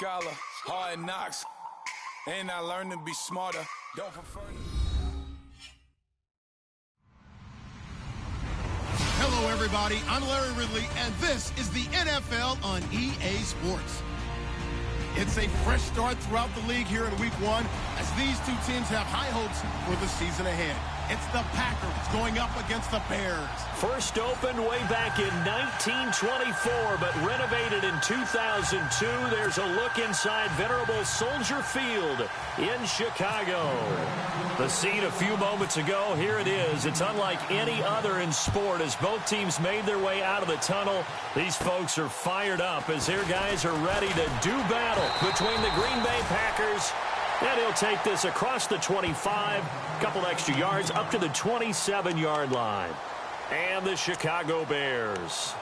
scholar, hard knocks, and I learned to be smarter. Don't prefer. Hello, everybody. I'm Larry Ridley, and this is the NFL on EA Sports. It's a fresh start throughout the league here in Week 1 as these two teams have high hopes for the season ahead. It's the Packers going up against the Bears. First opened way back in 1924, but renovated in 2002. There's a look inside venerable Soldier Field in Chicago. The scene a few moments ago, here it is. It's unlike any other in sport as both teams made their way out of the tunnel. These folks are fired up as their guys are ready to do battle between the Green Bay Packers. And he'll take this across the 25, couple extra yards up to the 27-yard line. And the Chicago Bears.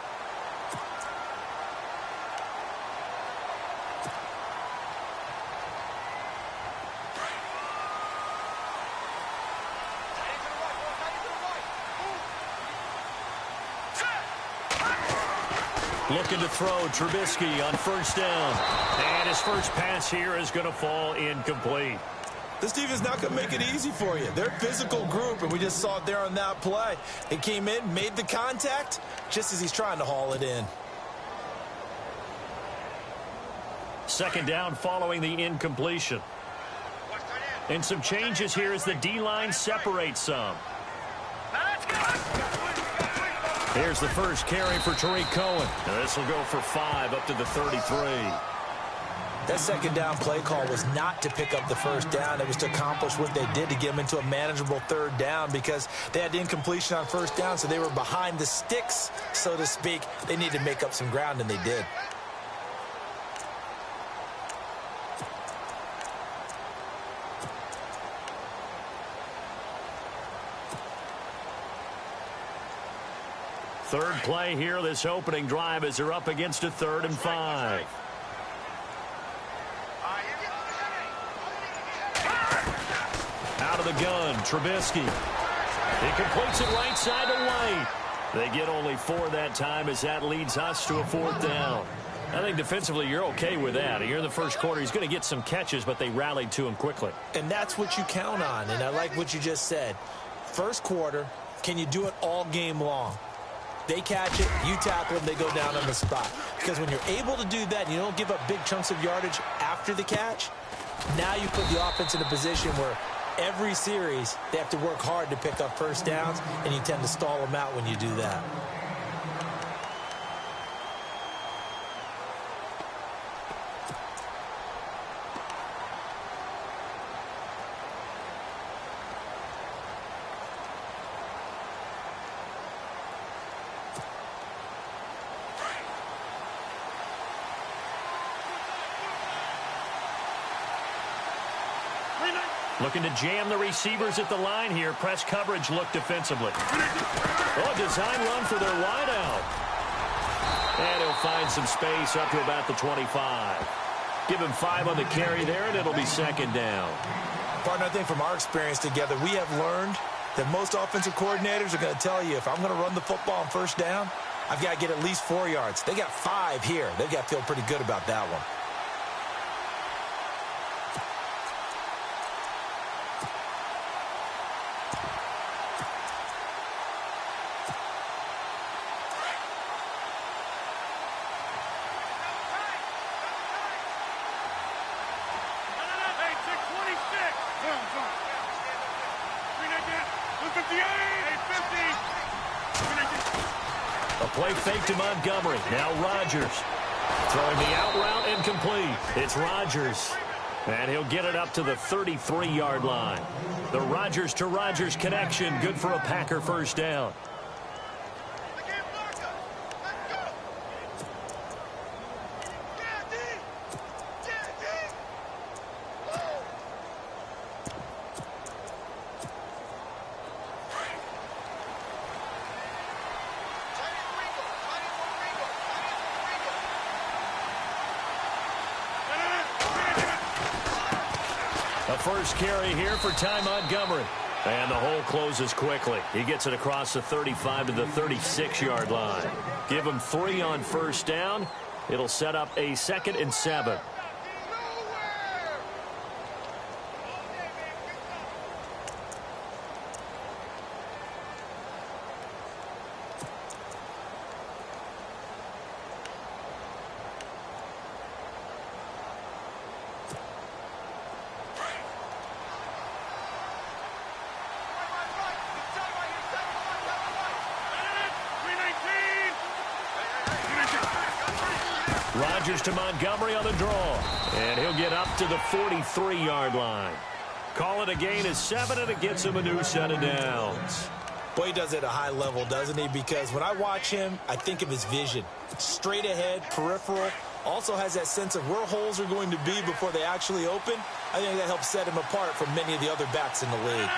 Looking to throw Trubisky on first down. And his first pass here is going to fall incomplete. This defense not going to make it easy for you. They're a physical group, and we just saw it there on that play. He came in, made the contact, just as he's trying to haul it in. Second down following the incompletion. And some changes here as the D-line separates some. Here's the first carry for Tariq Cohen. And this will go for 5 up to the 33. That second down play call was not to pick up the first down. It was to accomplish what they did to get them into a manageable third down because they had the incompletion on first down, so they were behind the sticks, so to speak. They needed to make up some ground, and they did. Third play here, this opening drive as they're up against a 3rd and 5. Out of the gun, Trubisky. He completes it right side to White. They get only 4 that time as that leads us to a 4th down. I think defensively you're okay with that. Here in the first quarter, he's going to get some catches, but they rallied to him quickly. And that's what you count on, and I like what you just said. First quarter, can you do it all game long? They catch it, you tackle them, they go down on the spot. Because when you're able to do that and you don't give up big chunks of yardage after the catch, now you put the offense in a position where every series they have to work hard to pick up first downs, and you tend to stall them out when you do that. Looking to jam the receivers at the line here. Press coverage look defensively. Oh, design run for their wideout. And he'll find some space up to about the 25. Give him 5 on the carry there, and it'll be 2nd down. Partner, I think from our experience together, we have learned that most offensive coordinators are going to tell you, if I'm going to run the football on first down, I've got to get at least 4 yards. They got 5 here. They've got to feel pretty good about that one. Play fake to Montgomery. Now Rodgers. Throwing the out route incomplete. It's Rodgers. And he'll get it up to the 33-yard line. The Rodgers to Rodgers connection. Good for a Packer first down. First carry here for Ty Montgomery. And the hole closes quickly. He gets it across the 35 to the 36-yard line. Give him 3 on first down. It'll set up a 2nd and 7. Rodgers to Montgomery on the draw. And he'll get up to the 43-yard line. Call it a gain of 7, and it gets him a new set of downs. Boy, he does it at a high level, doesn't he? Because when I watch him, I think of his vision. Straight ahead, peripheral. Also has that sense of where holes are going to be before they actually open. I think that helps set him apart from many of the other backs in the league.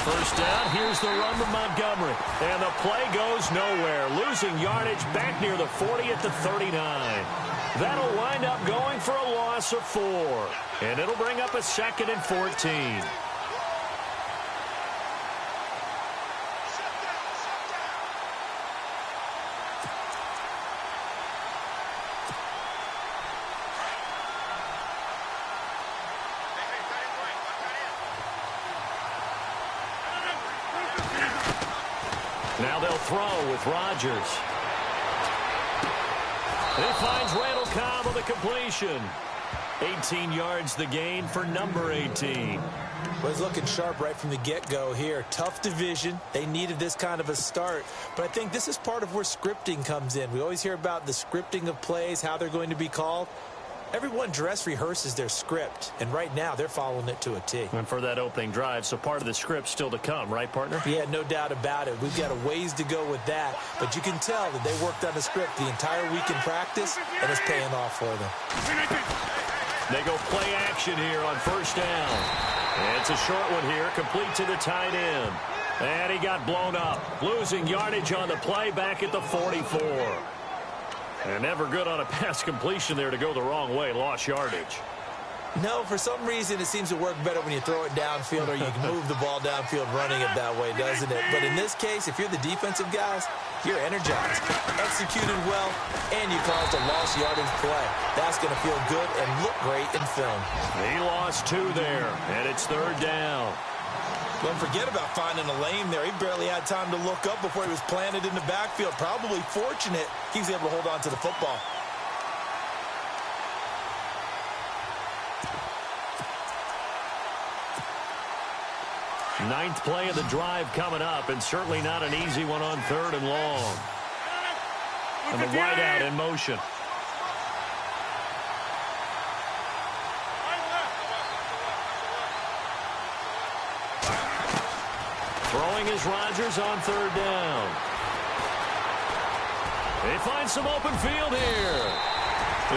First down, here's the run from Montgomery. And the play goes nowhere. Losing yardage back near the 40 at the 39. That'll wind up going for a loss of 4. And it'll bring up a 2nd and 14. Now they'll throw with Rodgers. He finds Randall Cobb on the completion. 18 yards the gain for number 18. Well, he's looking sharp right from the get-go here. Tough division. They needed this kind of a start. But I think this is part of where scripting comes in. We always hear about the scripting of plays, how they're going to be called. Everyone dress rehearses their script, and right now they're following it to a T. And for that opening drive, so part of the script still to come, right, partner? Yeah, no doubt about it. We've got a ways to go with that, but you can tell that they worked on the script the entire week in practice, and it's paying off for them. They go play action here on first down. And it's a short one here, complete to the tight end. And he got blown up, losing yardage on the play back at the 44. And never good on a pass completion there to go the wrong way. Lost yardage. No, for some reason it seems to work better when you throw it downfield or you can move the ball downfield running it that way, doesn't it? But in this case, if you're the defensive guys, you're energized, executed well, and you caused a lost yardage play. That's going to feel good and look great in film. He lost 2 there, and it's 3rd down. Don't forget about finding a lane there. He barely had time to look up before he was planted in the backfield. Probably fortunate he was able to hold on to the football. Ninth play of the drive coming up, and certainly not an easy one on 3rd and long. And the wideout in motion. Throwing is Rodgers on 3rd down. They find some open field here.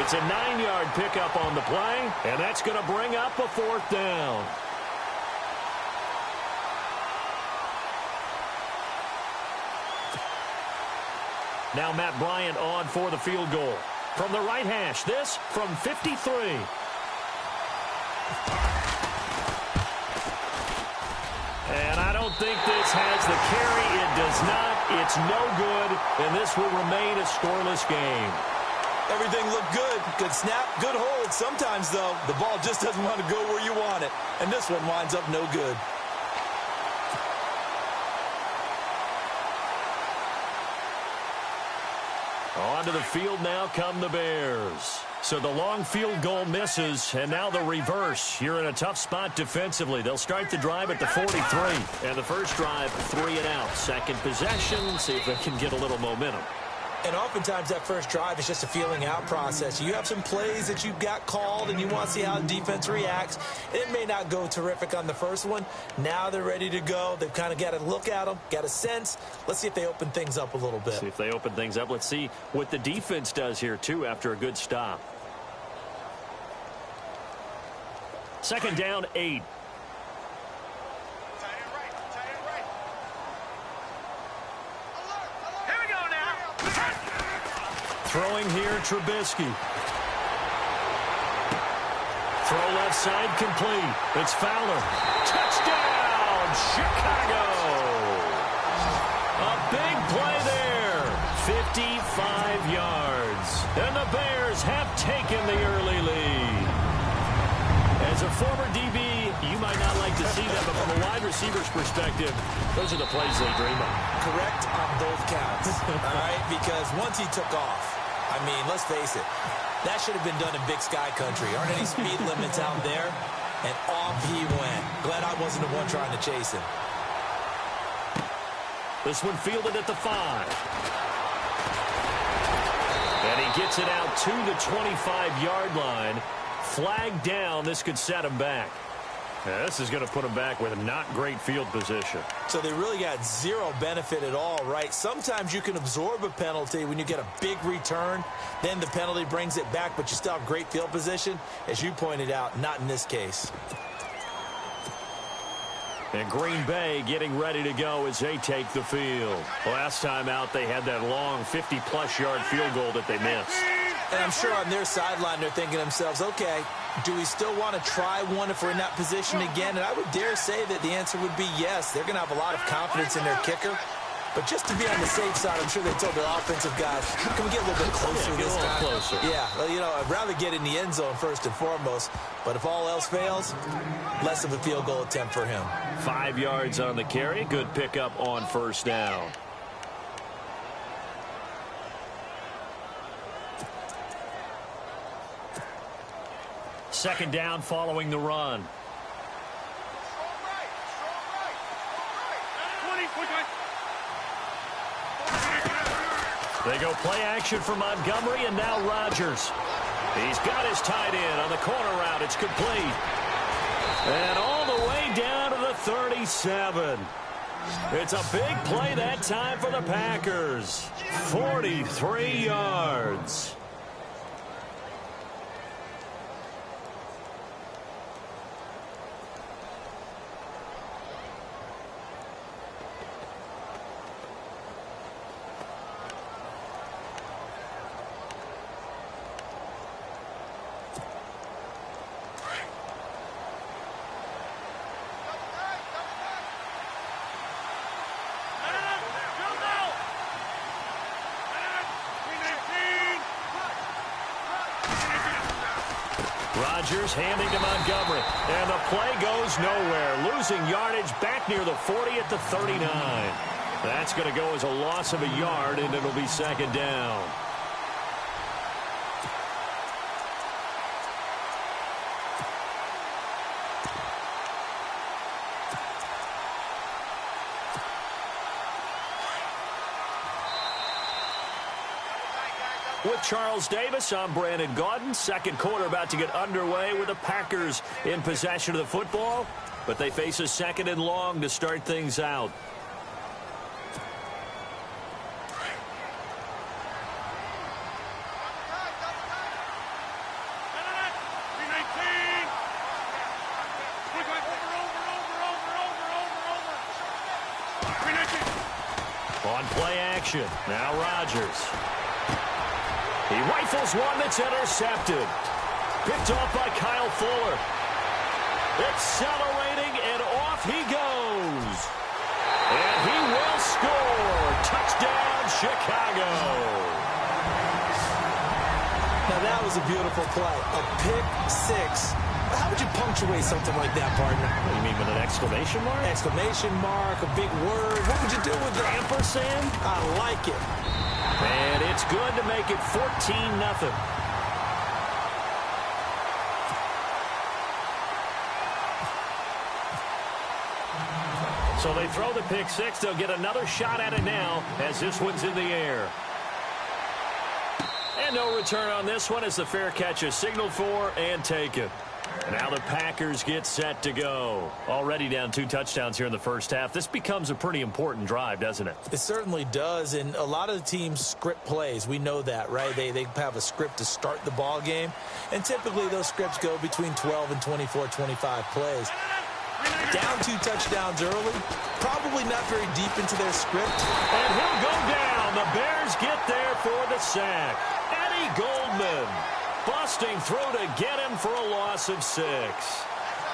It's a 9-yard pickup on the play, and that's going to bring up a 4th down. Now Matt Bryant on for the field goal. From the right hash, this from 53. And I don't think this has the carry. It does not. It's no good, and this will remain a scoreless game. Everything looked good. Good snap, good hold. Sometimes, though, the ball just doesn't want to go where you want it. And this one winds up no good. Onto the field now come the Bears. So the long field goal misses, and now the reverse. You're in a tough spot defensively. They'll start the drive at the 43. And the first drive, 3 and out. Second possession, see if they can get a little momentum. And oftentimes that first drive is just a feeling out process. You have some plays that you've got called and you want to see how the defense reacts. It may not go terrific on the first one. Now they're ready to go. They've kind of got to look at them, got a sense. Let's see if they open things up a little bit. See if they open things up. Let's see what the defense does here, too, after a good stop. 2nd down, 8. Throwing here, Trubisky. Throw left side complete. It's Fowler. Touchdown, Chicago. A big play there. 55 yards. And the Bears have taken the early lead. As a former DB, you might not like to see that, but from a wide receiver's perspective, those are the plays they dream of. Correct on both counts, all right? Because once he took off, I mean, let's face it, that should have been done in Big Sky Country. Aren't any speed limits out there? And off he went. Glad I wasn't the one trying to chase him. This one fielded at the 5. And he gets it out to the 25-yard line. Flag down. This could set him back. Yeah, this is going to put him back with not great field position. So they really got zero benefit at all, right? Sometimes you can absorb a penalty when you get a big return. Then the penalty brings it back, but you still have great field position. As you pointed out, not in this case. And Green Bay getting ready to go as they take the field. Last time out, they had that long 50-plus yard field goal that they missed. And I'm sure on their sideline, they're thinking to themselves, okay, do we still want to try one if we're in that position again? And I would dare say that the answer would be yes. They're going to have a lot of confidence in their kicker. But just to be on the safe side, I'm sure they told their offensive guys, can we get a little bit closer this time? Closer. Yeah, well, you know, I'd rather get in the end zone first and foremost. But if all else fails, less of a field goal attempt for him. 5 yards on the carry. Good pickup on first down. Second down following the run. They go play action for Montgomery, and now Rodgers. He's got his tight end on the corner route. It's complete. And all the way down to the 37. It's a big play that time for the Packers. 43 yards. Rodgers handing to Montgomery. And the play goes nowhere. Losing yardage back near the 40 at the 39. That's going to go as a loss of a yard, and it'll be second down. With Charles Davis, I'm Brandon Gaudin. Second quarter about to get underway with the Packers in possession of the football, but they face a second and long to start things out. On play action, now Rodgers. He rifles one that's intercepted. Picked off by Kyle Fuller. Accelerating, and off he goes. And he will score. Touchdown, Chicago. Now, that was a beautiful play. A pick six. How would you punctuate something like that, partner? What do you mean, with an exclamation mark? Exclamation mark, a big word. What would you do with that? Ampersand? I like it. And it's good to make it 14-0. So they throw the pick six. They'll get another shot at it now as this one's in the air. And no return on this one as the fair catch is signaled for and taken. Now the Packers get set to go. Already down 2 touchdowns here in the first half. This becomes a pretty important drive, doesn't it? It certainly does, and a lot of the teams script plays. We know that, right? They have a script to start the ball game, and typically those scripts go between 12 and 24, 25 plays. Down 2 touchdowns early, probably not very deep into their script. And he'll go down. The Bears get there for the sack. Eddie Goldman busting through to get him for a loss of 6.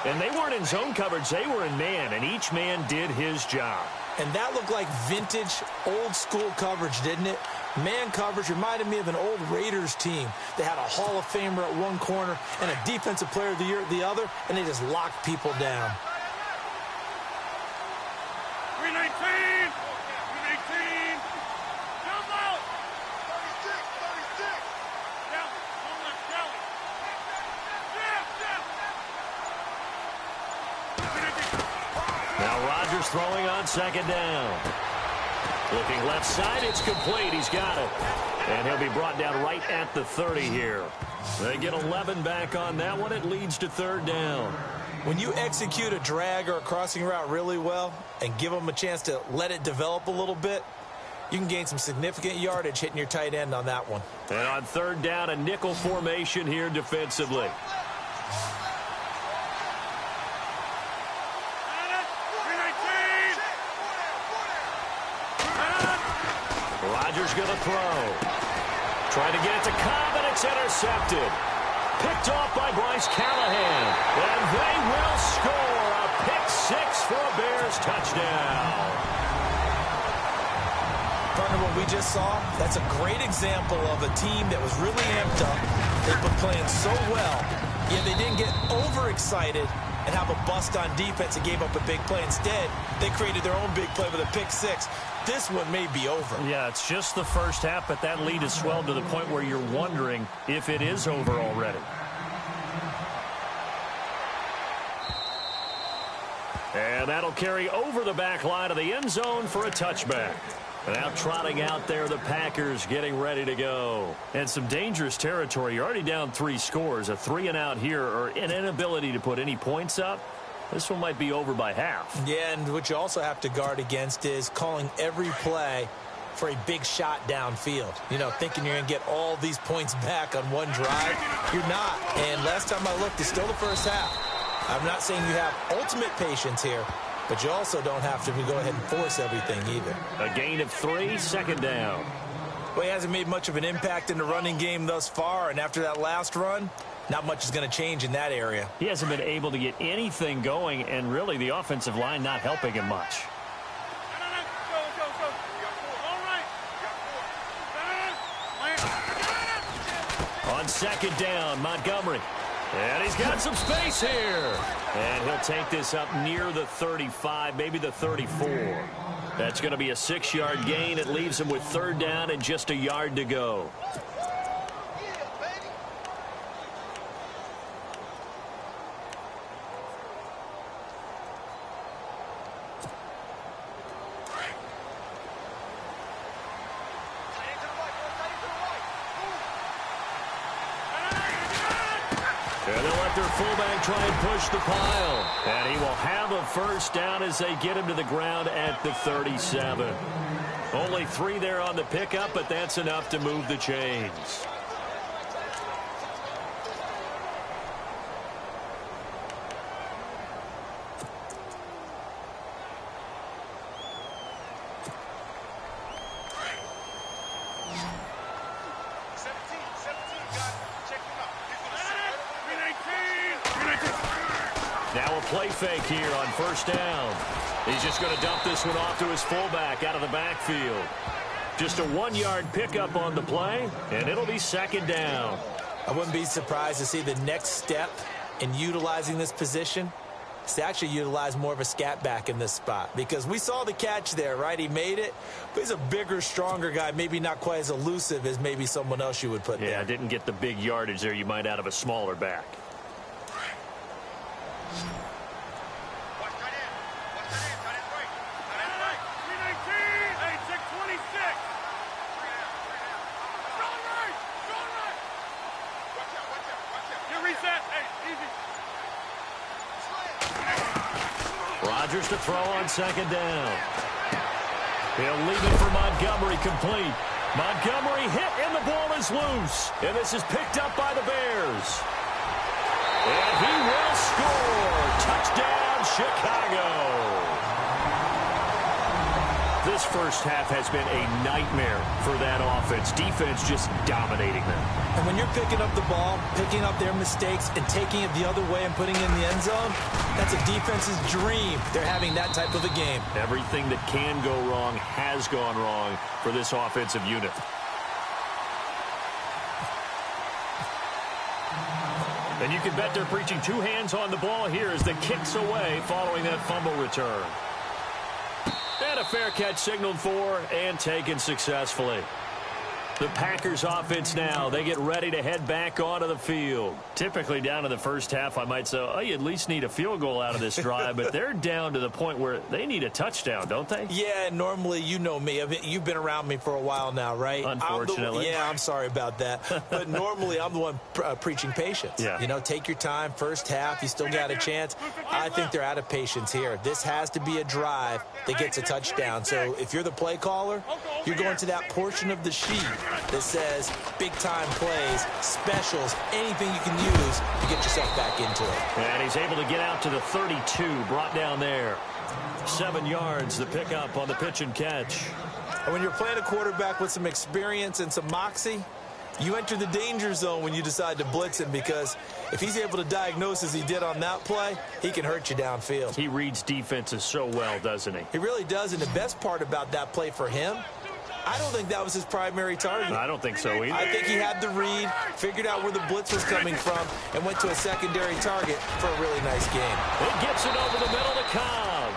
And they weren't in zone coverage. They were in man, and each man did his job. And that looked like vintage, old-school coverage, didn't it? Man coverage reminded me of an old Raiders team. They had a Hall of Famer at one corner and a Defensive Player of the Year at the other, and they just locked people down. 319! 319! Come out! 36! Down, don't let Kelly. Now Rodgers throwing on second down. Looking left side, it's complete. He's got it. And he'll be brought down right at the 30 here. They get 11 back on that one. It leads to third down. When you execute a drag or a crossing route really well and give them a chance to let it develop a little bit, you can gain some significant yardage hitting your tight end on that one. And on third down, a nickel formation here defensively. Rodgers going to throw. Trying to get it to Cobb, and it's intercepted. Picked off by Bryce Callahan. And they will score a pick-6 for a Bears touchdown. Partner, what we just saw, that's a great example of a team that was really amped up. They've been playing so well, yet they didn't get overexcited and have a bust on defense and gave up a big play. Instead, they created their own big play with a pick-6. This one may be over. Yeah, it's just the first half, but that lead has swelled to the point where you're wondering if it is over already. And that'll carry over the back line of the end zone for a touchback. Now trotting out there, the Packers getting ready to go. And some dangerous territory. You're already down 3 scores. A 3-and-out here, or an inability to put any points up. This one might be over by half. Yeah, and what you also have to guard against is calling every play for a big shot downfield. You know, thinking you're going to get all these points back on one drive. You're not. And last time I looked, it's still the first half. I'm not saying you have ultimate patience here, but you also don't have to go ahead and force everything either. A gain of 3, second down. Well, he hasn't made much of an impact in the running game thus far, and after that last run, not much is going to change in that area. He hasn't been able to get anything going, and really the offensive line not helping him much. On second down, Montgomery. And he's got some space here. And he'll take this up near the 35, maybe the 34. That's going to be a 6-yard gain. It leaves him with third down and just a yard to go. And they'll let their fullback try and push the pile. And he will have a first down as they get him to the ground at the 37. Only 3 there on the pickup, but that's enough to move the chains. Now a play fake here on first down. He's just going to dump this one off to his fullback out of the backfield. Just a 1-yard pickup on the play, and it'll be second down. I wouldn't be surprised to see the next step in utilizing this position is to actually utilize more of a scat back in this spot, because we saw the catch there, right? He made it, but he's a bigger, stronger guy, maybe not quite as elusive as maybe someone else you would put there. Yeah, didn't get the big yardage there you might out of a smaller back. Rodgers to throw on second down. He'll leave it for Montgomery, complete. Montgomery hit and the ball is loose. And this is picked up by the Bears. And he will score. Touchdown, Chicago. This first half has been a nightmare for that offense. Defense just dominating them. And when you're picking up the ball, picking up their mistakes, and taking it the other way and putting it in the end zone, that's a defense's dream. They're having that type of a game. Everything that can go wrong has gone wrong for this offensive unit. And you can bet they're preaching 2 hands on the ball here as the kick's away following that fumble return. And a fair catch signaled for and taken successfully. The Packers offense now. They get ready to head back onto the field. Typically down in the first half, I might say, oh, you at least need a field goal out of this drive. But they're down to the point where they need a touchdown, don't they? Yeah, normally, you know me. I mean, you've been around me for a while now, right? Unfortunately. I'm sorry about that. But normally, I'm the one preaching patience. Yeah. You know, take your time. First half, you still got a chance. I think they're out of patience here. This has to be a drive that gets a touchdown. So if you're the play caller, you're going to that portion of the sheet that says big-time plays, specials, anything you can use to get yourself back into it. And he's able to get out to the 32, brought down there. 7 yards, the pickup on the pitch and catch. And when you're playing a quarterback with some experience and some moxie, you enter the danger zone when you decide to blitz him, because if he's able to diagnose as he did on that play, he can hurt you downfield. He reads defenses so well, doesn't he? He really does, and the best part about that play for him, I don't think that was his primary target. I don't think so either. I think he had the read, figured out where the blitz was coming from, and went to a secondary target for a really nice game. It gets it over the middle to Cobb.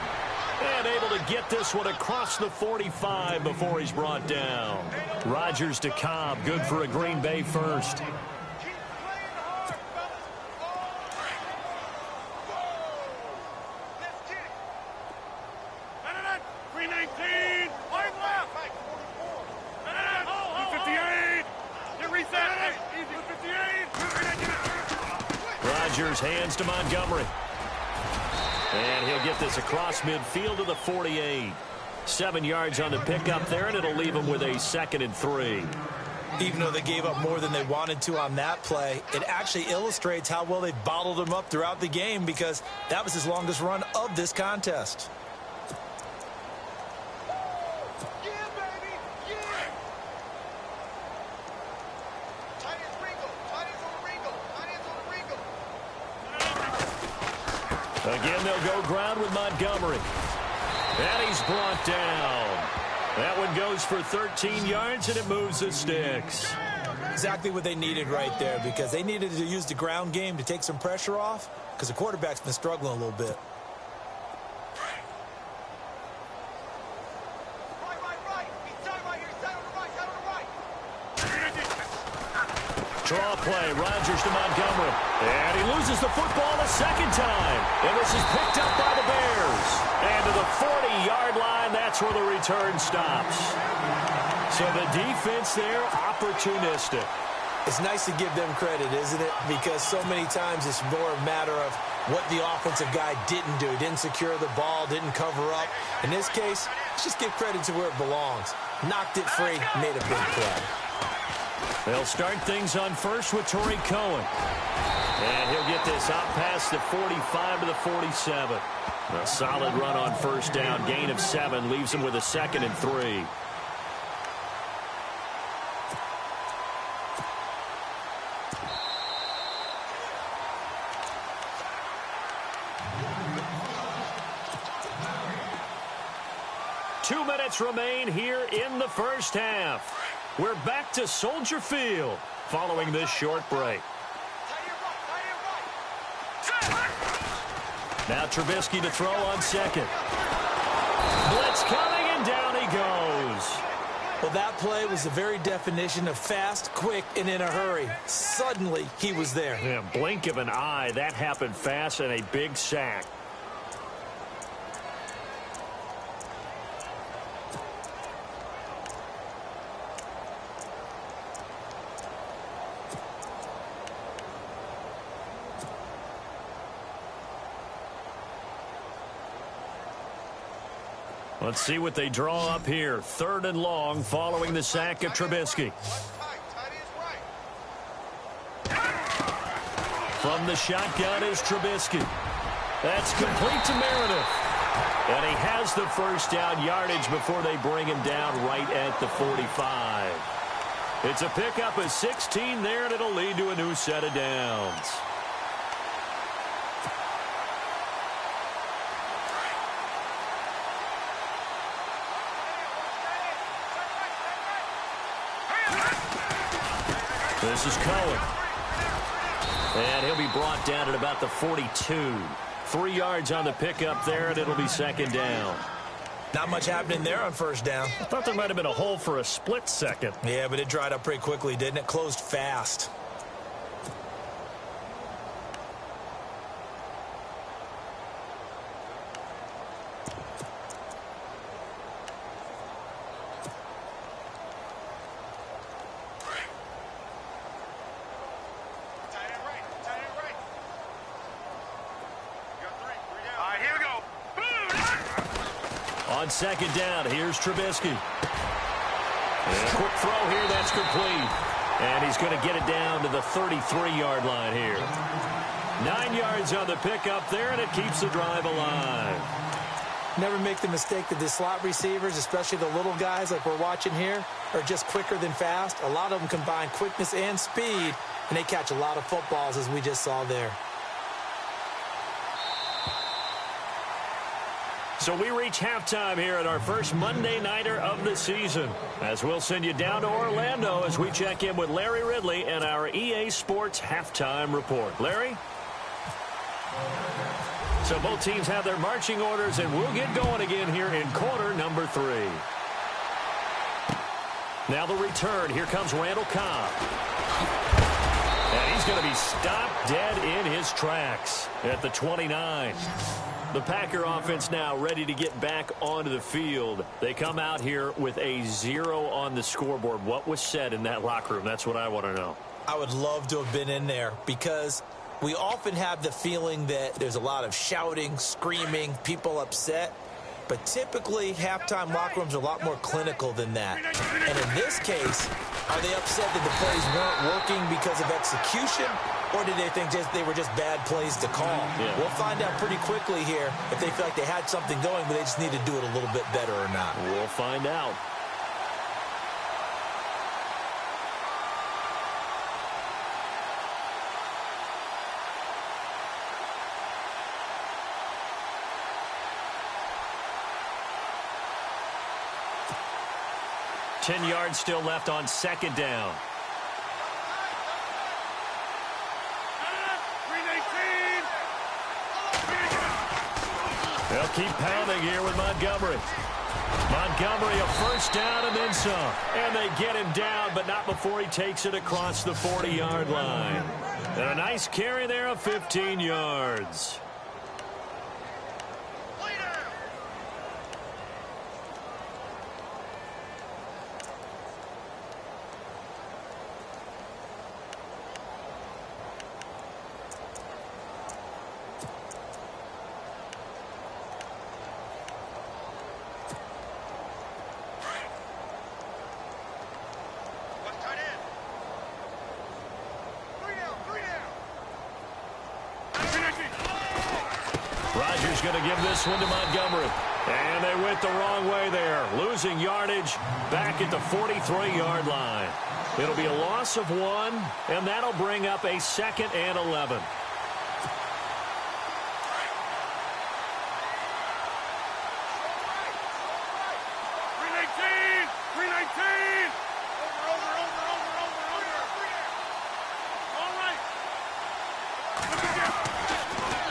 And able to get this one across the 45 before he's brought down. Rodgers to Cobb, good for a Green Bay first. Rodgers hands to Montgomery. And he'll get this across midfield to the 48. 7 yards on the pickup there, and it'll leave him with a 2nd and 3. Even though they gave up more than they wanted to on that play, it actually illustrates how well they bottled him up throughout the game, because that was his longest run of this contest. Again, they'll go ground with Montgomery. And he's brought down. That one goes for 13 yards, and it moves the sticks. Exactly what they needed right there, because they needed to use the ground game to take some pressure off, because the quarterback's been struggling a little bit. Draw play, Rodgers to Montgomery. And he loses the football a second time. And this is picked up by the Bears. And to the 40-yard line, that's where the return stops. So the defense there, opportunistic. It's nice to give them credit, isn't it? Because so many times it's more a matter of what the offensive guy didn't do. Didn't secure the ball, didn't cover up. In this case, let's just give credit to where it belongs. Knocked it free, made a big play. They'll start things on first with Torrey Cohen. And he'll get this out past the 45 to the 47. A solid run on first down. Gain of 7 leaves him with a 2nd and 3. Two minutes remain here in the first half. We're back to Soldier Field following this short break. Now Trubisky to throw on second. Blitz coming, and down he goes. Well, that play was the very definition of fast, quick, and in a hurry. Suddenly, he was there. Yeah, blink of an eye. That happened fast, and a big sack. Let's see what they draw up here. 3rd and long following the sack of Trubisky. From the shotgun is Trubisky. That's complete to Meredith. And he has the first down yardage before they bring him down right at the 45. It's a pickup of 16 there, and it'll lead to a new set of downs. This is Cohen. And he'll be brought down at about the 42. 3 yards on the pickup there, and it'll be 2nd down. Not much happening there on first down. I thought there might have been a hole for a split second. Yeah, but it dried up pretty quickly, didn't it? Closed fast. On second down, here's Trubisky. And a quick throw here, that's complete. And he's going to get it down to the 33-yard line here. 9 yards on the pickup there, and it keeps the drive alive. Never make the mistake that the slot receivers, especially the little guys like we're watching here, are just quicker than fast. A lot of them combine quickness and speed, and they catch a lot of footballs, as we just saw there. So we reach halftime here at our first Monday Nighter of the season, as we'll send you down to Orlando as we check in with Larry Ridley and our EA Sports Halftime Report. Larry? So both teams have their marching orders, and we'll get going again here in quarter number 3. Now the return. Here comes Randall Cobb. And he's going to be stopped dead in his tracks at the 29. The Packer offense now ready to get back onto the field. They come out here with a 0 on the scoreboard. What was said in that locker room? That's what I want to know. I would love to have been in there because we often have the feeling that there's a lot of shouting, screaming, people upset. But typically, halftime locker rooms are a lot more clinical than that. And in this case, are they upset that the plays weren't working because of execution? Or did they think they were just bad plays to call? Yeah. We'll find out pretty quickly here if they feel like they had something going, but they just need to do it a little bit better or not. We'll find out. Ten yards still left on second down. They'll keep pounding here with Montgomery. Montgomery, a first down and then some. And they get him down, but not before he takes it across the 40-yard line. And a nice carry there of 15 yards. Rodgers going to give this one to Montgomery. And they went the wrong way there. Losing yardage back at the 43-yard line. It'll be a loss of 1, and that'll bring up a 2nd and 11.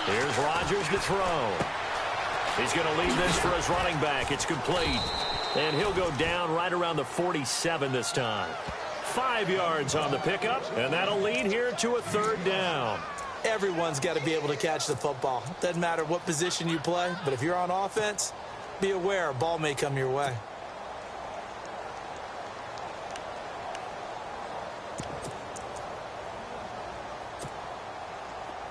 Here's Rodgers to throw. He's going to leave this for his running back. It's complete. And he'll go down right around the 47 this time. 5 yards on the pickup, and that'll lead here to a 3rd down. Everyone's got to be able to catch the football. Doesn't matter what position you play, but if you're on offense, be aware a ball may come your way.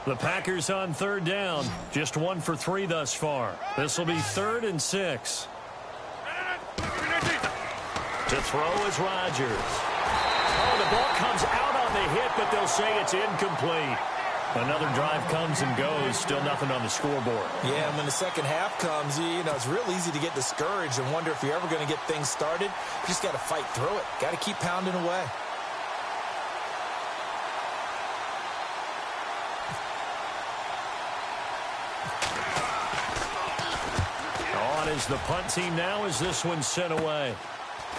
The Packers on 3rd down. Just 1 for 3 thus far. This will be 3rd and 6. To throw is Rodgers. Oh, the ball comes out on the hit, but they'll say it's incomplete. Another drive comes and goes. Still nothing on the scoreboard. Yeah, and when the second half comes, you know, it's real easy to get discouraged and wonder if you're ever going to get things started. You just got to fight through it. Got to keep pounding away. Is the punt team now as this one's sent away.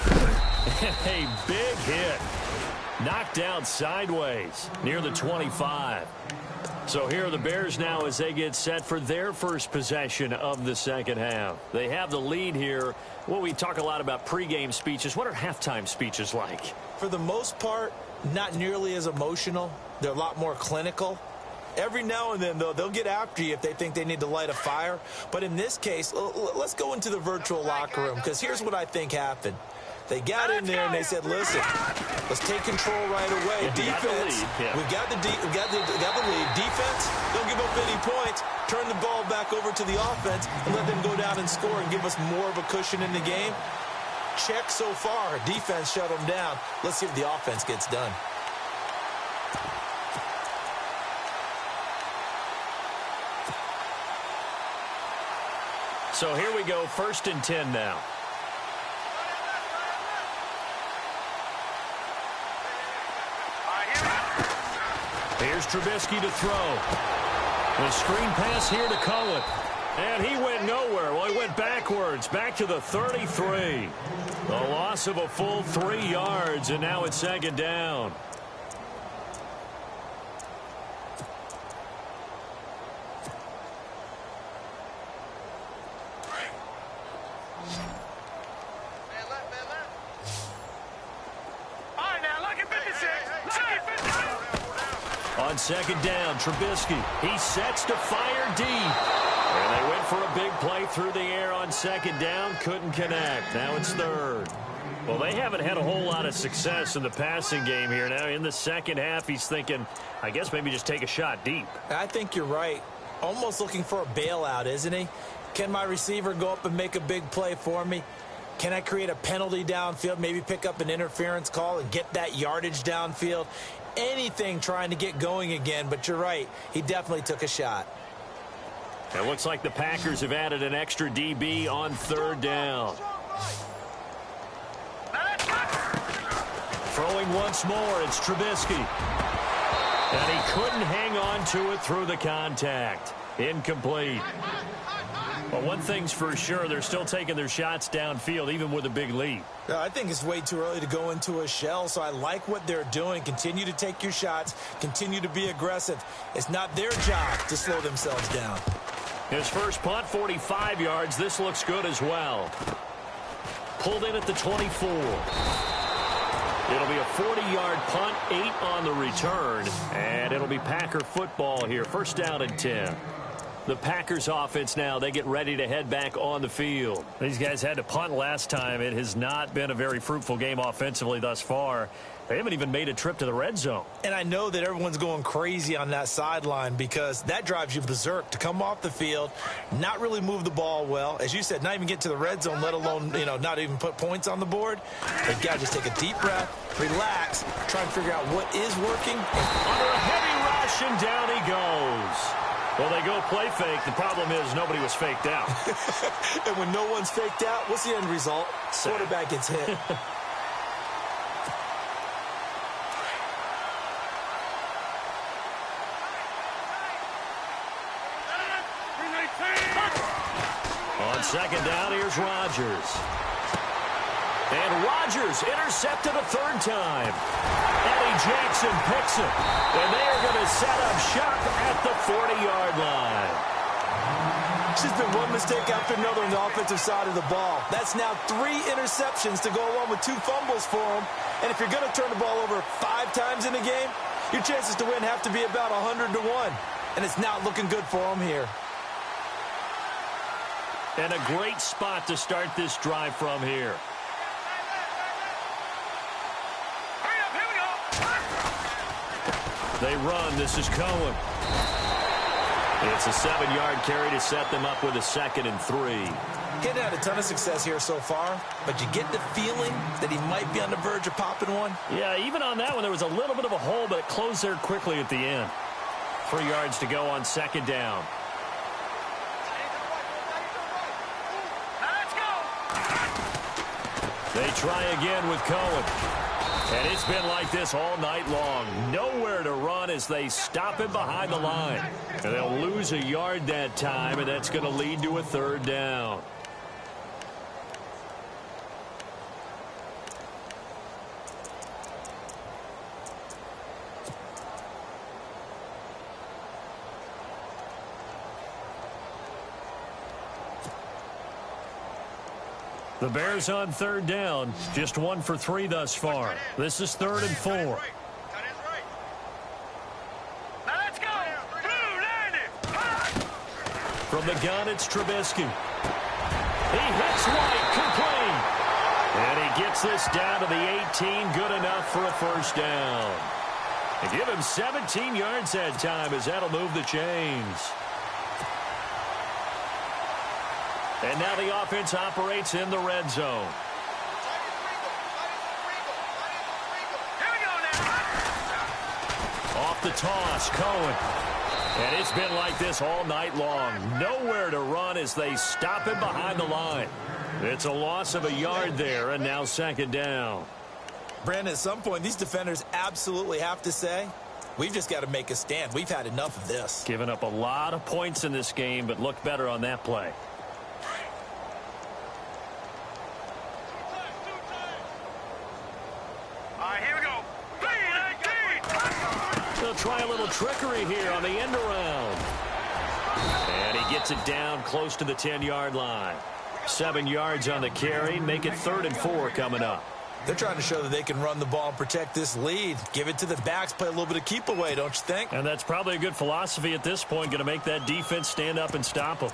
A big hit. Knocked down sideways near the 25. So here are the Bears now as they get set for their first possession of the second half. They have the lead here. Well, we talk a lot about pregame speeches. What are halftime speeches like? For the most part, not nearly as emotional. They're a lot more clinical. Every now and then, though, they'll get after you if they think they need to light a fire. But in this case, let's go into the virtual locker room, because here's what I think happened. They got in there and they said, listen, let's take control right away. Defense, we got the lead. Defense, don't give up any points. Turn the ball back over to the offense and let them go down and score and give us more of a cushion in the game. Check so far. Defense shut them down. Let's see if the offense gets done. So here we go, 1st and 10 now. Here's Trubisky to throw. The screen pass here to Cohen. And he went nowhere. Well, he went backwards, back to the 33. The loss of a full 3 yards, and now it's 2nd down. On 2nd down, Trubisky. He sets to fire deep. And they went for a big play through the air on 2nd down. Couldn't connect. Now it's 3rd. Well, they haven't had a whole lot of success in the passing game here. Now in the second half, he's thinking, I guess maybe just take a shot deep. I think you're right. Almost looking for a bailout, isn't he? Can my receiver go up and make a big play for me? Can I create a penalty downfield, maybe pick up an interference call and get that yardage downfield? Anything trying to get going again, but you're right. He definitely took a shot. It looks like the Packers have added an extra DB on 3rd down. Throwing once more, it's Trubisky. And he couldn't hang on to it through the contact. Incomplete. But one thing's for sure, they're still taking their shots downfield, even with a big lead. I think it's way too early to go into a shell, so I like what they're doing. Continue to take your shots. Continue to be aggressive. It's not their job to slow themselves down. His first punt, 45 yards. This looks good as well. Pulled in at the 24. It'll be a 40-yard punt, 8 on the return, and it'll be Packer football here. 1st down and 10. The Packers offense now, they get ready to head back on the field. These guys had to punt last time. It has not been a very fruitful game offensively thus far. They haven't even made a trip to the red zone. And I know that everyone's going crazy on that sideline because that drives you berserk to come off the field, not really move the ball well. As you said, not even get to the red zone, let alone, not even put points on the board. They've got to just take a deep breath, relax, try and figure out what is working. Under a heavy rush, and down he goes. Well, they go play fake. The problem is nobody was faked out. And when no one's faked out, what's the end result? Quarterback gets hit. On 2nd down, here's Rodgers. And Rodgers intercepted a 3rd time. Eddie Jackson picks it. And they are going to set up shop at the 40-yard line. It's just been one mistake after another on the offensive side of the ball. That's now 3 interceptions to go along with 2 fumbles for him. And if you're going to turn the ball over 5 times in a game, your chances to win have to be about 100 to 1. And it's not looking good for him here. And a great spot to start this drive from here. They run. This is Cohen. It's a 7-yard carry to set them up with a 2nd and 3. Getting had a ton of success here so far, but you get the feeling that he might be on the verge of popping one. Yeah, even on that one, there was a little bit of a hole, but it closed there quickly at the end. 3 yards to go on 2nd down. They try again with Cohen. And it's been like this all night long. Nowhere to run as they stop him behind the line. And they'll lose a yard that time, and that's going to lead to a 3rd down. The Bears on third down, just 1 for 3 thus far. This is 3rd and 4. Now let's go. From the gun, it's Trubisky. He hits White, complete. And he gets this down to the 18, good enough for a first down. And give him 17 yards that time, as that'll move the chains. And now the offense operates in the red zone. Here we go now. Off the toss, Cohen. And it's been like this all night long. Nowhere to run as they stop him behind the line. It's a loss of a yard there, and now 2nd down. Brandon, at some point, these defenders absolutely have to say, we've just got to make a stand. We've had enough of this. Giving up a lot of points in this game, but looked better on that play. All right, here we go. 3-19. They'll try a little trickery here on the end around. And he gets it down close to the 10-yard line. 7 yards on the carry, make it 3rd and 4 coming up. They're trying to show that they can run the ball and protect this lead. Give it to the backs, play a little bit of keep away, don't you think? And that's probably a good philosophy at this point, going to make that defense stand up and stop them.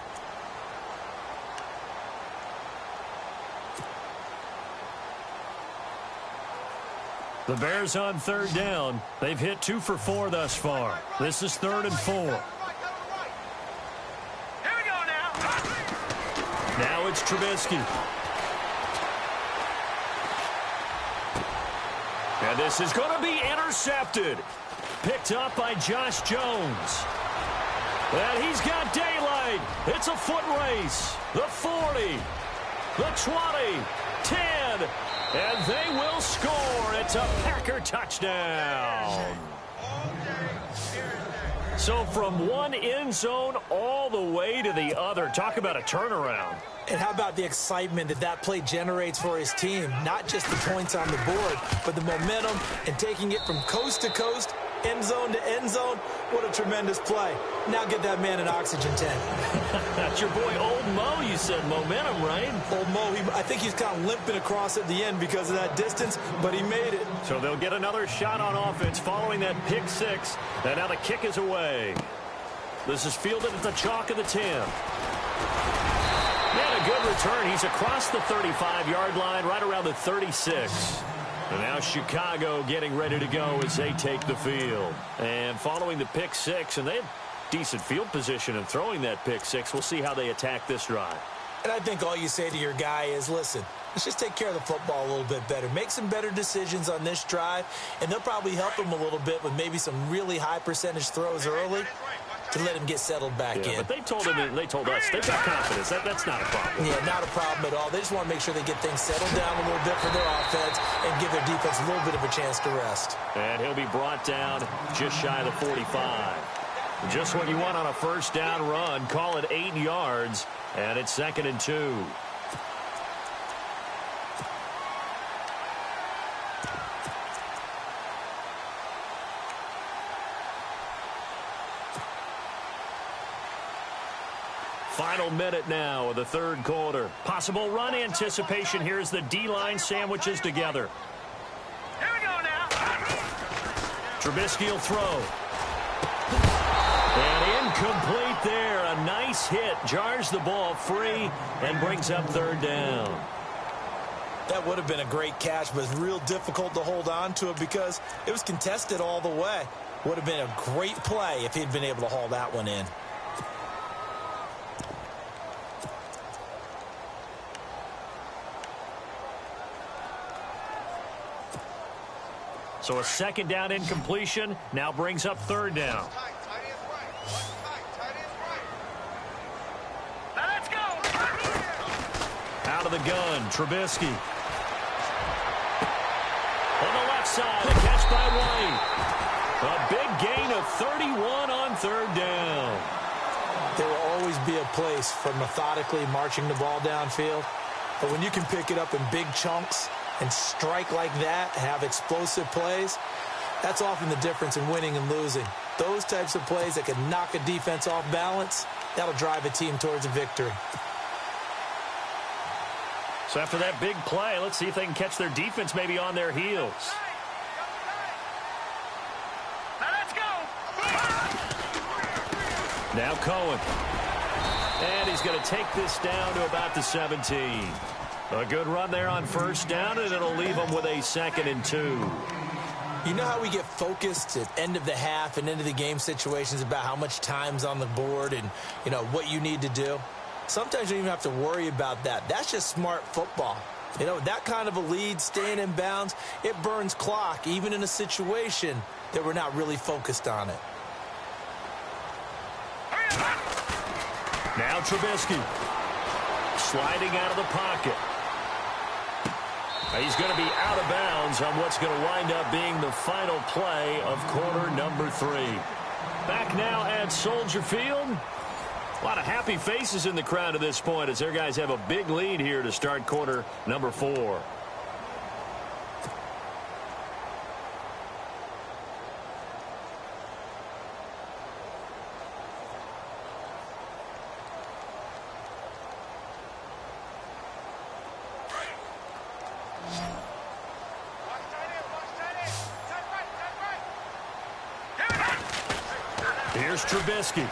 The Bears on 3rd down. They've hit 2 for 4 thus far. This is 3rd and 4. Here we go now. Now it's Trubisky. And this is going to be intercepted. Picked up by Josh Jones. And he's got daylight. It's a foot race. The 40, the 20, 10, and they will score. It's a Packer touchdown. So from one end zone all the way to the other. Talk about a turnaround. And how about the excitement that play generates for his team? Not just the points on the board, but the momentum and taking it from coast to coast, end zone to end zone. What a tremendous play. Now get that man an oxygen tank. That's your boy Old Mo. You said momentum, right? Old Mo, I think he's kind of limping across at the end because of that distance, but he made it. So they'll get another shot on offense following that pick 6. And now the kick is away. This is fielded at the chalk of the 10. And a good return. He's across the 35-yard line, right around the 36. And now Chicago getting ready to go as they take the field. And following the pick 6, and they have decent field position in throwing that pick 6. We'll see how they attack this drive. And I think all you say to your guy is, listen, let's just take care of the football a little bit better. Make some better decisions on this drive, and they'll probably help him a little bit with maybe some really high percentage throws early to let him get settled back in. But they told us they've got confidence. That's not a problem. Yeah, not a problem at all. They just want to make sure they get things settled down a little bit for their offense and give their defense a little bit of a chance to rest. And he'll be brought down just shy of the 45. Just what you want on a first down run. Call it 8 yards, and it's 2nd and 2. Final minute now of the 3rd quarter. Possible run anticipation here as the D-line sandwiches together. Here we go now. Trubisky will throw. And incomplete there. A nice hit. Jars the ball free and brings up 3rd down. That would have been a great catch, but it's real difficult to hold on to it because it was contested all the way. Would have been a great play if he'd been able to haul that one in. So a 2nd down incompletion now brings up 3rd down. Now let's go. Out of the gun, Trubisky. On the left side, a catch by White. A big gain of 31 on 3rd down. There will always be a place for methodically marching the ball downfield. But when you can pick it up in big chunks and strike like that, have explosive plays, that's often the difference in winning and losing. Those types of plays that can knock a defense off balance, that'll drive a team towards a victory. So after that big play, let's see if they can catch their defense maybe on their heels. Now let's go. Now Cohen. And he's going to take this down to about the 17. A good run there on first down, and it'll leave them with a 2nd and 2. You know how we get focused at end of the half and into the game situations about how much time's on the board and, you know, what you need to do? Sometimes you don't even have to worry about that. That's just smart football. You know, that kind of a lead, staying in bounds, it burns clock, even in a situation that we're not really focused on it. Now Trubisky. Sliding out of the pocket. He's going to be out of bounds on what's going to wind up being the final play of quarter number 3. Back now at Soldier Field. A lot of happy faces in the crowd at this point as their guys have a big lead here to start quarter number 4. Here's Trubisky.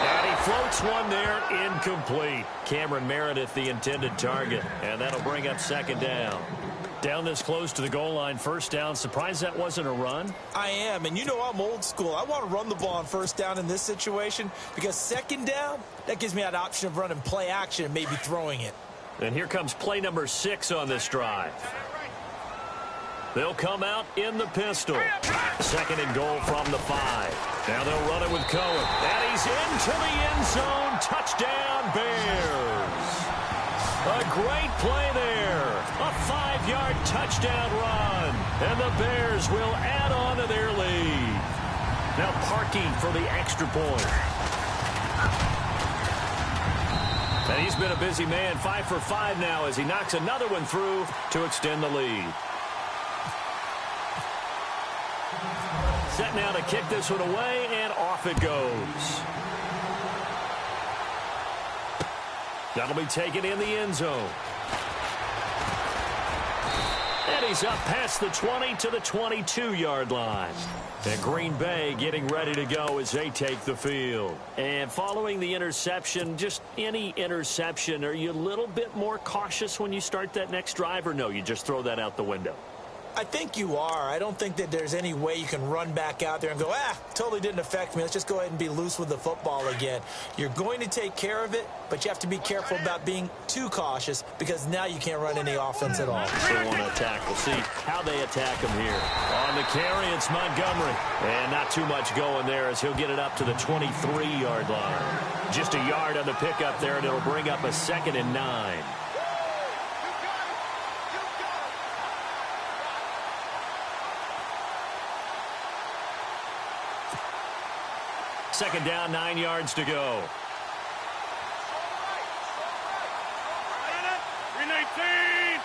And he floats one there, incomplete. Cameron Meredith, the intended target. And that'll bring up 2nd down. Down this close to the goal line, first down. Surprised that wasn't a run? I am, and you know I'm old school. I want to run the ball on first down in this situation because 2nd down, that gives me that option of running play action and maybe throwing it. And here comes play number 6 on this drive. They'll come out in the pistol. 2nd and goal from the 5. Now they'll run it with Cohen. And he's into the end zone. Touchdown, Bears. A great play there. A 5-yard touchdown run. And the Bears will add on to their lead. Now Parkey for the extra point. And he's been a busy man. 5 for 5 now as he knocks another one through to extend the lead. Set now to kick this one away, and off it goes. That'll be taken in the end zone. And he's up past the 20 to the 22-yard line. And Green Bay getting ready to go as they take the field. And following the interception, just any interception, are you a little bit more cautious when you start that next drive, or no, you just throw that out the window? I think you are. I don't think that there's any way you can run back out there and go, totally didn't affect me. Let's just go ahead and be loose with the football again. You're going to take care of it, but you have to be careful about being too cautious because now you can't run any offense at all. They want to attack. We'll see how they attack him here. On the carry, it's Montgomery. And not too much going there as he'll get it up to the 23-yard line. Just a yard on the pickup there, and it'll bring up a 2nd and 9. Second down, 9 yards to go. 319.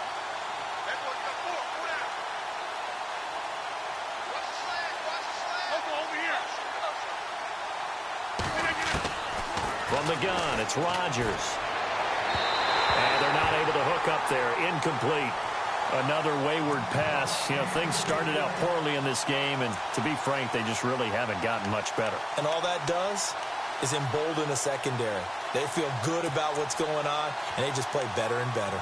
From the gun, it's Rodgers. And they're not able to hook up there. Incomplete. Another wayward pass. You know, things started out poorly in this game, and to be frank, they just really haven't gotten much better. And all that does is embolden a secondary. They feel good about what's going on, and they just play better and better.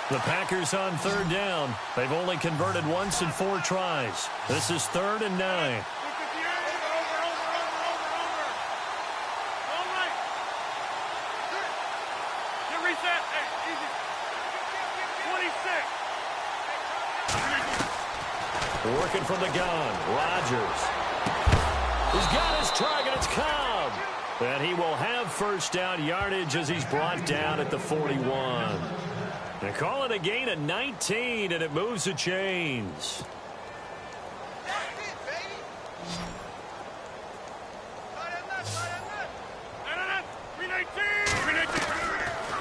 The Packers on 3rd down. They've only converted once in 4 tries. This is 3rd and 9. Working from the gun, Rodgers. He's got his target, it's Cobb. And he will have first down yardage as he's brought down at the 41. They call it a gain of 19, and it moves the chains.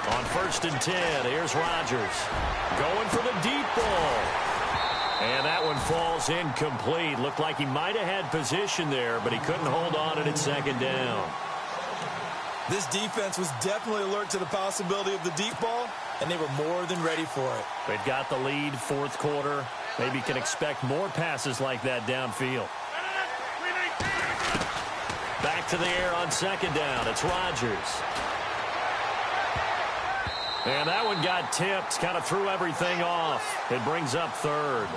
On 1st and 10, here's Rodgers. Going for the deep ball. And that one falls incomplete. Looked like he might have had position there, but he couldn't hold on at 2nd down. This defense was definitely alert to the possibility of the deep ball, and they were more than ready for it. They've got the lead, fourth quarter. Maybe can expect more passes like that downfield. Back to the air on second down. It's Rodgers. And that one got tipped, kind of threw everything off. It brings up third.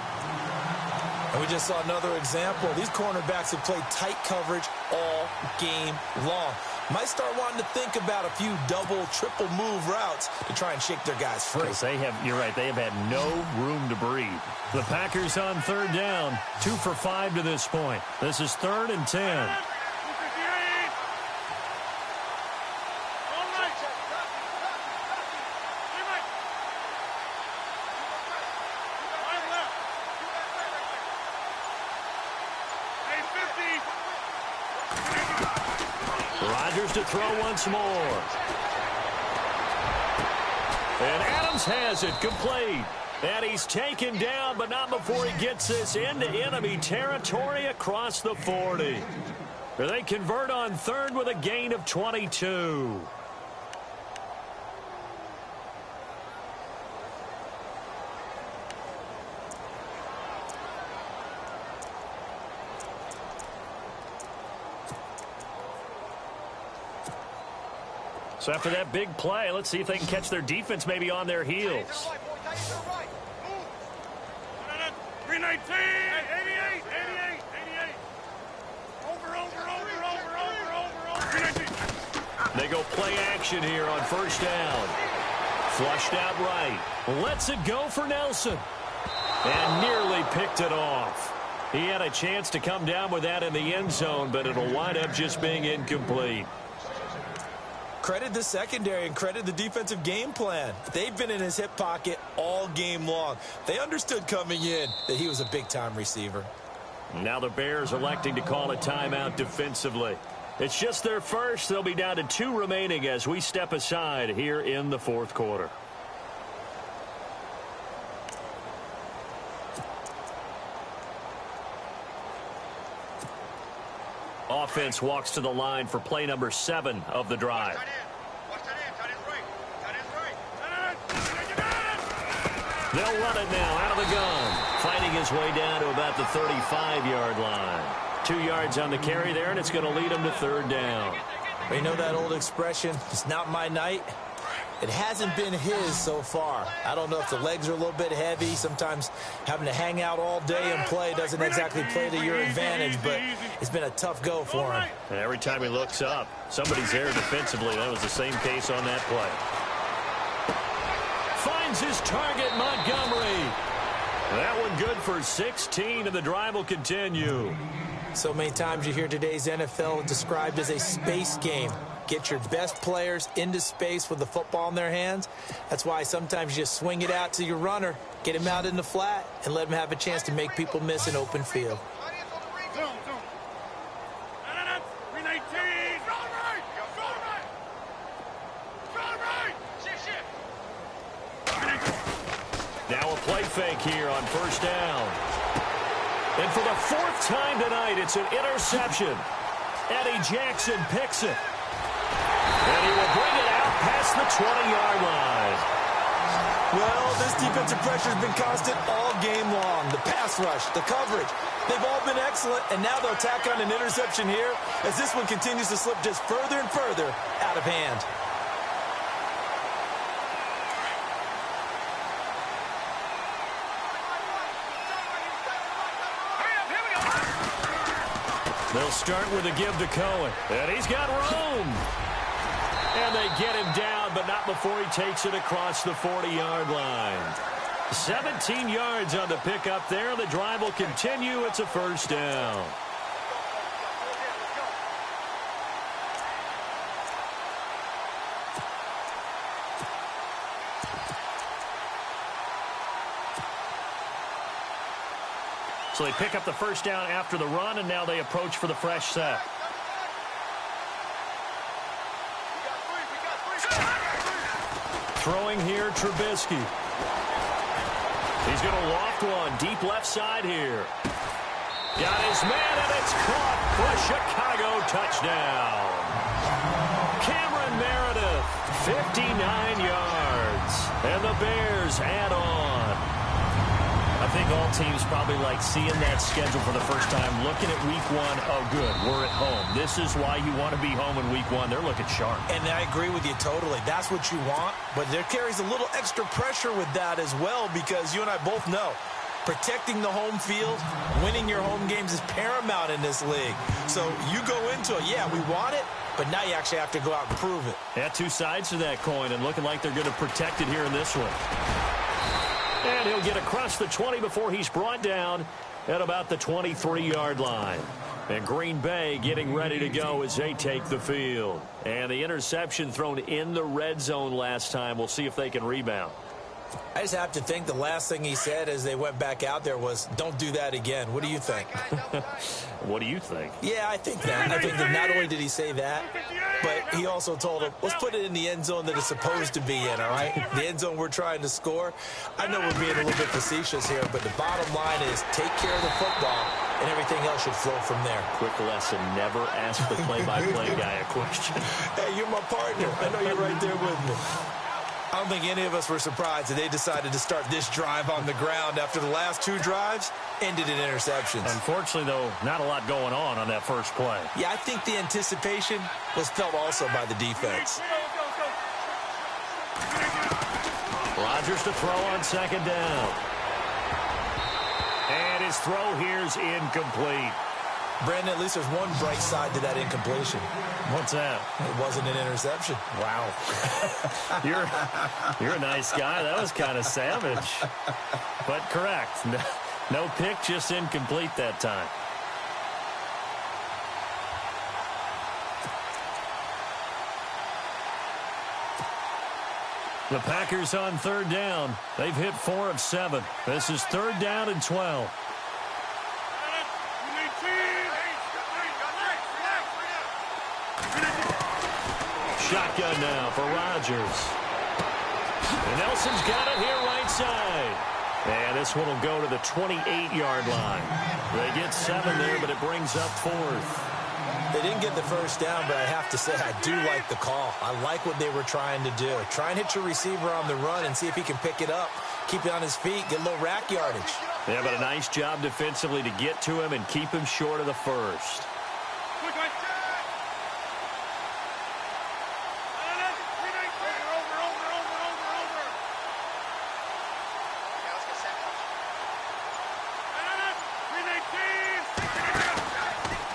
And we just saw another example. These cornerbacks have played tight coverage all game long. Might start wanting to think about a few double, triple move routes to try and shake their guys free. You're right, they have had no room to breathe. The Packers on third down, 2 for 5 to this point. This is 3rd and 10. Rodgers to throw once more. And Adams has it complete. And he's taken down, but not before he gets this into enemy territory across the 40. They convert on third with a gain of 22. So after that big play, let's see if they can catch their defense maybe on their heels. 319, 88. Over. They go play action here on first down. Flushed out right. Lets it go for Nelson. And nearly picked it off. He had a chance to come down with that in the end zone, but it'll wind up just being incomplete. Credit the secondary and credit the defensive game plan. They've been in his hip pocket all game long. They understood coming in that he was a big-time receiver. Now the Bears electing to call a timeout defensively. It's just their first. They'll be down to 2 remaining as we step aside here in the fourth quarter. Offense walks to the line for play number 7 of the drive. They'll run it now out of the gun. Fighting his way down to about the 35-yard line. 2 yards on the carry there, and it's going to lead him to third down. You know that old expression, it's not my night? It hasn't been his so far. I don't know if the legs are a little bit heavy. Sometimes having to hang out all day and play doesn't exactly play to your advantage, but it's been a tough go for him. And every time he looks up, somebody's there defensively. That was the same case on that play. Finds his target, Montgomery. That one good for 16, and the drive will continue. So many times you hear today's NFL described as a space game. Get your best players into space with the football in their hands. That's why sometimes you just swing it out to your runner, get him out in the flat, and let him have a chance to make people miss an open field. Now a play fake here on first down. And for the 4th time tonight, it's an interception. Eddie Jackson picks it. And he will bring it out past the 20-yard line. Well, this defensive pressure has been constant all game long. The pass rush, the coverage, they've all been excellent, and now they'll tack on an interception here as this one continues to slip just further and further out of hand. They'll start with a give to Cohen. And he's got room. And they get him down, but not before he takes it across the 40-yard line. 17 yards on the pickup there. The drive will continue. It's a first down. So they pick up the first down after the run, and now they approach for the fresh set. Throwing here, Trubisky. He's going to loft one deep left side here. Got his man, and it's caught for a Chicago touchdown. Cameron 59 yards. And the Bears add on. I think all teams probably like seeing that schedule for the first time, looking at week one. Oh, good, we're at home. This is why you want to be home in week one. They're looking sharp. And I agree with you totally. That's what you want, but there carries a little extra pressure with that as well, because you and I both know protecting the home field, winning your home games is paramount in this league. So you go into it, yeah, we want it, but now you actually have to go out and prove it. Yeah, two sides to that coin, and looking like they're going to protect it here in this one. And he'll get across the 20 before he's brought down at about the 23-yard line. And Green Bay getting ready to go as they take the field. And the interception thrown in the red zone last time. We'll see if they can rebound. I just have to think the last thing he said as they went back out there was, don't do that again. What do you think? What do you think? Yeah, I think that. I think that not only did he say that, but he also told him, let's put it in the end zone that it's supposed to be in, all right? The end zone we're trying to score. I know we're being a little bit facetious here, but the bottom line is take care of the football, and everything else should flow from there. Quick lesson, never ask the play-by-play guy a question. Hey, you're my partner. I know you're right there with me. I don't think any of us were surprised that they decided to start this drive on the ground after the last two drives ended in interceptions. Unfortunately, though, not a lot going on that first play. Yeah, I think the anticipation was felt also by the defense. Rodgers to throw on second down. And his throw here's incomplete. Brandon, at least there's one bright side to that incompletion. What's that? It wasn't an interception. Wow. You're a nice guy. That was kind of savage. But correct. No pick, just incomplete that time. The Packers on third down. They've hit 4 of 7. This is third down and 12. Shotgun now for Rodgers. And Nelson's got it here right side. And this one will go to the 28-yard line. They get 7 there, but it brings up 4th. They didn't get the first down, but I have to say I do like the call. I like what they were trying to do. Try and hit your receiver on the run and see if he can pick it up. Keep it on his feet, get a little rack yardage. Yeah, but a nice job defensively to get to him and keep him short of the first.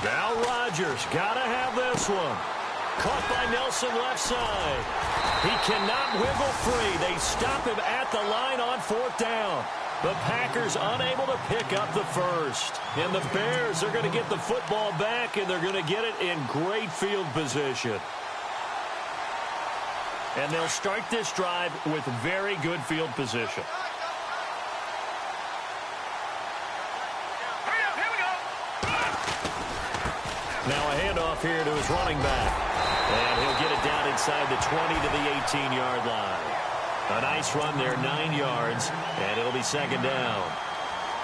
Now Rodgers got to have this one. Caught by Nelson left side. He cannot wiggle free. They stop him at the line on 4th down. The Packers unable to pick up the first. And the Bears are going to get the football back, and they're going to get it in great field position. And they'll start this drive with very good field position. Now a handoff here to his running back. And he'll get it down inside the 20 to the 18-yard line. A nice run there, 9 yards, and it'll be second down.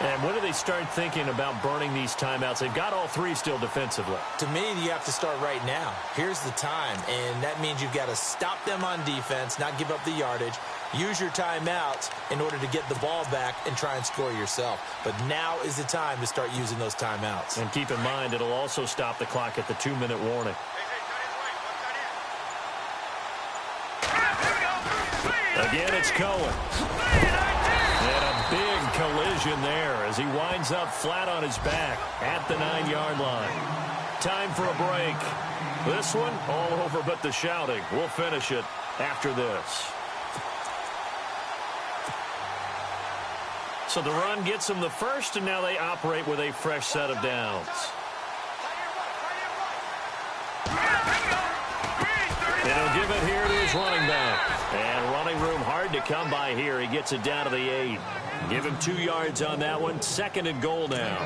And when do they start thinking about burning these timeouts? They've got all 3 still defensively. To me, you have to start right now. Here's the time, and that means you've got to stop them on defense, not give up the yardage, use your timeouts in order to get the ball back and try and score yourself. But now is the time to start using those timeouts. And keep in mind, it'll also stop the clock at the 2-minute warning. Again, it's Cohen. And a big collision there as he winds up flat on his back at the 9-yard line. Time for a break. This one all over but the shouting. We'll finish it after this. So the run gets them the first, and now they operate with a fresh set of downs. And he'll give it here to his running back. And running room hard to come by here. He gets it down to the 8. Give him 2 yards on that one. 2nd and goal now.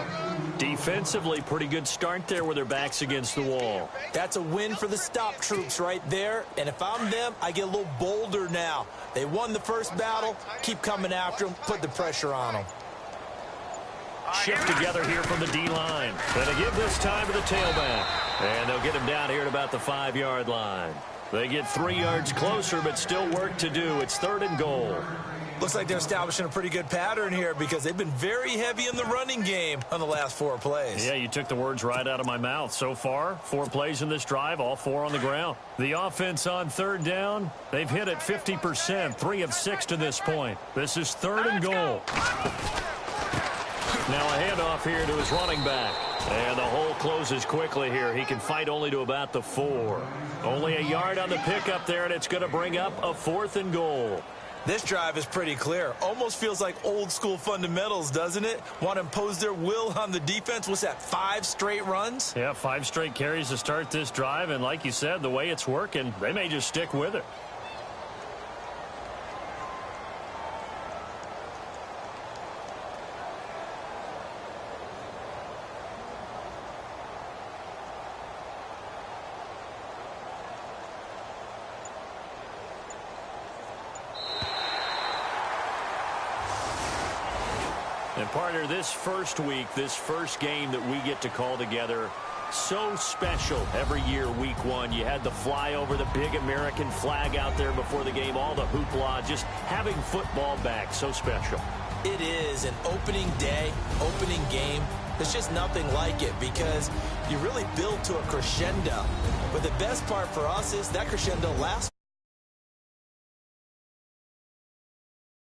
Defensively, pretty good start there with their backs against the wall. That's a win for the stop troops right there. And if I'm them, I get a little bolder now. They won the first battle. Keep coming after them. Put the pressure on them. Shift together here from the D-line. And they give this time to the tailback. And they'll get him down here at about the 5-yard line. They get 3 yards closer, but still work to do. It's 3rd and goal. Looks like they're establishing a pretty good pattern here because they've been very heavy in the running game on the last 4 plays. Yeah, you took the words right out of my mouth. So far, 4 plays in this drive, all 4 on the ground. The offense on 3rd down, they've hit it 50%, 3 of 6 to this point. This is 3rd and goal. Now a handoff here to his running back. And the hole closes quickly here. He can fight only to about the 4. Only a yard on the pickup there, and it's going to bring up a 4th and goal. This drive is pretty clear. Almost feels like old school fundamentals, doesn't it? Want to impose their will on the defense. What's that, 5 straight runs? Yeah, 5 straight carries to start this drive. And like you said, the way it's working, they may just stick with it. And partner, this first week, this first game that we get to call together, so special every year, week 1. You had the flyover, the big American flag out there before the game, all the hoopla, just having football back, so special. It is an opening day, opening game. There's just nothing like it because you really build to a crescendo. But the best part for us is that crescendo lasts